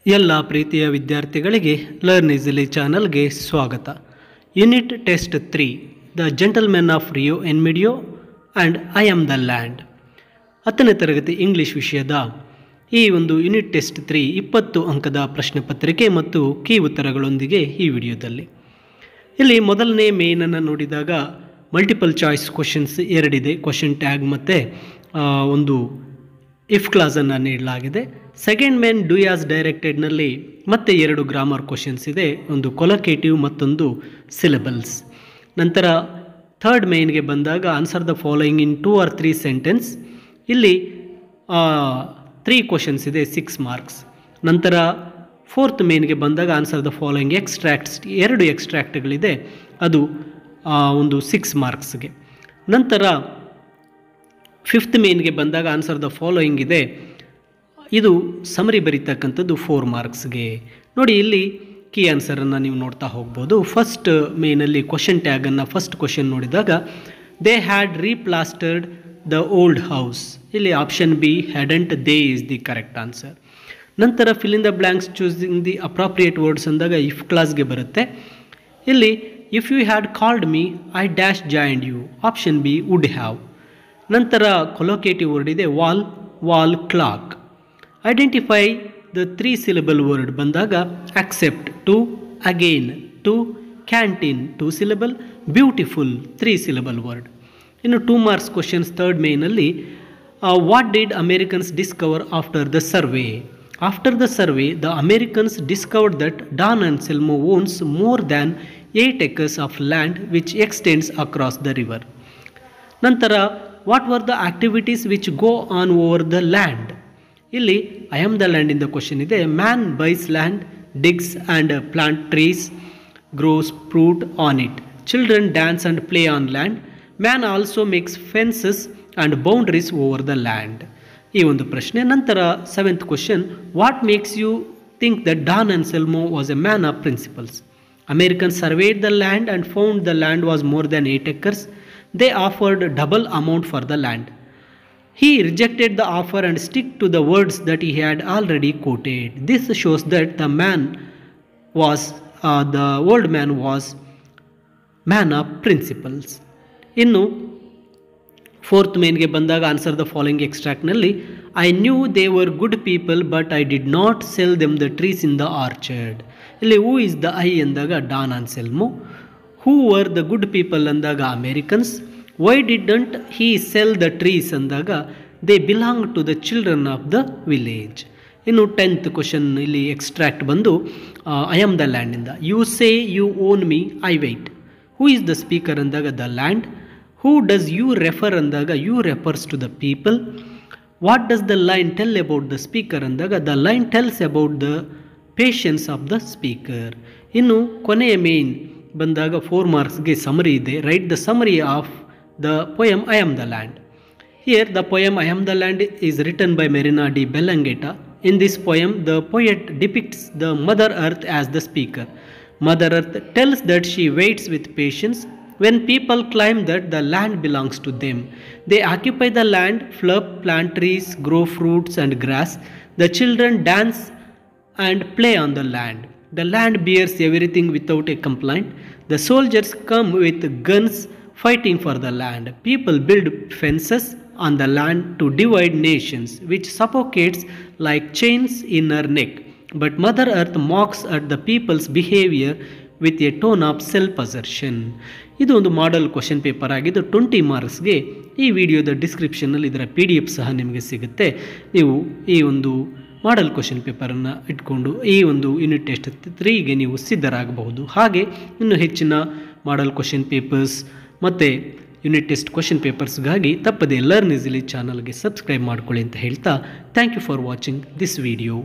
ಎಲ್ಲ ಪ್ರೀತಿಯ ವಿದ್ಯಾರ್ಥಿಗಳಿಗೆ ಲರ್ನ್ ಈಸಿಲಿ ಚಾನಲ್ಗೆ ಸ್ವಾಗತ. Unit test 3 the gentlemen of Rio en Medio and I am the land. 10ನೇ ತರಗತಿ ಇಂಗ್ಲಿಷ್ ವಿಷಯದ ಈ ಒಂದು ಯೂನಿಟ್ ಟೆಸ್ಟ್ 3 20 ಅಂಕದ ಪ್ರಶ್ನೆ ಪತ್ರಿಕೆ ಮತ್ತು ಕೀ ಉತ್ತರಗಳೊಂದಿಗೆ ಈ ವಿಡಿಯೋದಲ್ಲಿ. ಇಲ್ಲಿ ಮೊದಲನೇ ಮೇನನ್ನು ನೋಡಿದಾಗ ಮಲ್ಟಿಪಲ್ ಚಾಯ್ಸ್ ಕ್ವಶನ್ಸ್ ಎರಡಿದೆ, ಕ್ವಶನ್ ಟ್ಯಾಗ್ ಮತ್ತು ಒಂದು ಇಫ್ ಕ್ಲಾಸನ್ನು ನೀಡಲಾಗಿದೆ. ಸೆಕೆಂಡ್ ಮೇನ್ ಡೂ ಆಸ್ ಡೈರೆಕ್ಟೆಡ್ನಲ್ಲಿ ಮತ್ತೆ 2 ಗ್ರಾಮರ್ ಕ್ವಶನ್ಸ್ ಇದೆ, ಒಂದು ಕೊಲಕೇಟಿವ್ ಮತ್ತೊಂದು ಸಿಲೆಬಲ್ಸ್. ನಂತರ ಥರ್ಡ್ ಮೇನ್ಗೆ ಬಂದಾಗ answer the following in 2 or 3 sentence. ಇಲ್ಲಿ 3 ಕ್ವಶನ್ಸ್ ಇದೆ, 6 ಮಾರ್ಕ್ಸ್. ನಂತರ ಫೋರ್ತ್ ಮೇನ್ಗೆ ಬಂದಾಗ ಆನ್ಸರ್ ದ ಫಾಲೋಯಿಂಗ್ ಎಕ್ಸ್ಟ್ರಾಕ್ಟ್ಸ್, 2 ಎಕ್ಸ್ಟ್ರಾಕ್ಟ್ಗಳಿದೆ, ಅದು ಒಂದು 6 ಮಾರ್ಕ್ಸ್ಗೆ. ನಂತರ ಫಿಫ್ತ್ ಮೇನ್ಗೆ ಬಂದಾಗ ಆನ್ಸರ್ ದ ಫಾಲೋಯಿಂಗ್ ಇದೆ, ಇದು ಸಮರಿ ಬರೀತಕ್ಕಂಥದ್ದು 4 ಮಾರ್ಕ್ಸ್ಗೆ. ನೋಡಿ ಇಲ್ಲಿ ಕೀ ಆನ್ಸರನ್ನು ನೀವು ನೋಡ್ತಾ ಹೋಗ್ಬೋದು. ಫಸ್ಟ್ ಮೇನಲ್ಲಿ ಕ್ವಶನ್ ಟ್ಯಾಗನ್ನು ಫಸ್ಟ್ ಕ್ವಶನ್ ನೋಡಿದಾಗ they had replastered the old house, ಇಲ್ಲಿ option B hadn't they is the correct answer. ನಂತರ fill in the blanks choosing the appropriate words ಅಂದಾಗ ಇಫ್ ಕ್ಲಾಸ್ಗೆ ಬರುತ್ತೆ. ಇಲ್ಲಿ if you had called me I dash joined you, option B would have. ನಂತರ collocative word ಇದೆ wall, wall, clock. Identify the 3 syllable word ಬಂದಾಗ accept 2, again 2, canteen 2 syllable, beautiful 3 syllable word. ಇನ್ನು 2 marks questions third ಮೇನಲ್ಲಿ what did Americans discover after the survey. After the survey the Americans discovered that Don Anselmo owns more than 8 acres of land which extends across the river. ನಂತರ what were the activities which go on over the land. ಇಲ್ಲಿ I am the land ಇಂದ question ಇದೆ. Man buys land, digs and plant trees, grows fruit on it. Children dance and play on land. Man also makes fences and boundaries over the land. ಈ ಒಂದು ಪ್ರಶ್ನೆ. ನಂತರ 7th question what makes you think that Don Anselmo was a man of principles. American surveyed the land and found the land was more than 8 acres. They offered double amount for the land. He rejected the offer and stick to the words that he had already quoted. This shows that the old man was man of principles. ಇನ್ನು fourth ಮೇನ್ಗೆ ಬಂದಾಗ answer the following ಎಕ್ಸ್ಟ್ರಾಕ್ಟ್ನಲ್ಲಿ I knew they were good people but I did not sell them the trees in the orchard. ಇಲ್ಲಿ who is the I ಅಂದಾಗ Don Anselmo. Who were the good people ಅಂದಾಗ Americans. Why didn't he sell the trees ಅಂದಾಗ they belong to the children of the village. ಇನ್ನು 10th question ಇಲ್ಲಿ extract ಬಂದು I am the ಲ್ಯಾಂಡಿಂದ you say you owe me I wait. Who is the speaker ಅಂದಾಗ the land. Who does you refer ಅಂದಾಗ you refers to the people. What does the line tell about the speaker ಅಂದಾಗ the line tells about the patience of the speaker. ಇನ್ನು ಕೊನೆಯ main ಬಂದಾಗ 4 ಮಾರ್ಕ್ಸ್ಗೆ summary ಇದೆ. Write the summary of the poem I am the land. Here the poem I am the land is written by Marina D. Bellangueta. In this poem the poet depicts the Mother Earth as the speaker. Mother Earth tells that she waits with patience when people claim that the land belongs to them. They occupy the land, plant trees, grow fruits and grass. The children dance and play on the land. The land bears everything without a complaint. The soldiers come with guns fighting for the land. People build fences on the land to divide nations, which suffocates like chains in her neck. But Mother Earth mocks at the people's behavior with a tone of self-assertion. ಇದು ಒಂದು model question paper ಆಗಿದ್ದು 20 ಮಾರ್ಕ್ಸ್ಗೆ. ಈ ವಿಡಿಯೋದ ಡಿಸ್ಕ್ರಿಪ್ಷನಲ್ಲಿ ಇದರ PDF ಸಹ ನಿಮಗೆ ಸಿಗುತ್ತೆ. ನೀವು ಈ ಒಂದು ಮಾಡೆಲ್ ಕ್ವಶನ್ ಪೇಪರನ್ನು ಇಟ್ಕೊಂಡು ಈ ಒಂದು ಯೂನಿಟ್ ಟೆಸ್ಟ್ 3ಗೆ ನೀವು ಸಿದ್ಧರಾಗಬಹುದು. ಹಾಗೆ ಇನ್ನೂ ಹೆಚ್ಚಿನ ಮಾಡೆಲ್ ಕ್ವಶನ್ ಪೇಪರ್ಸ್ ಮತ್ತು ಯೂನಿಟ್ ಟೆಸ್ಟ್ ಕ್ವಶನ್ ಪೇಪರ್ಸ್ಗಾಗಿ ತಪ್ಪದೆ ಲರ್ನ್ ಈಸಿಲಿ ಚಾನಲ್ಗೆ ಸಬ್ಸ್ಕ್ರೈಬ್ ಮಾಡ್ಕೊಳ್ಳಿ ಅಂತ ಹೇಳ್ತಾ thank you for watching this video.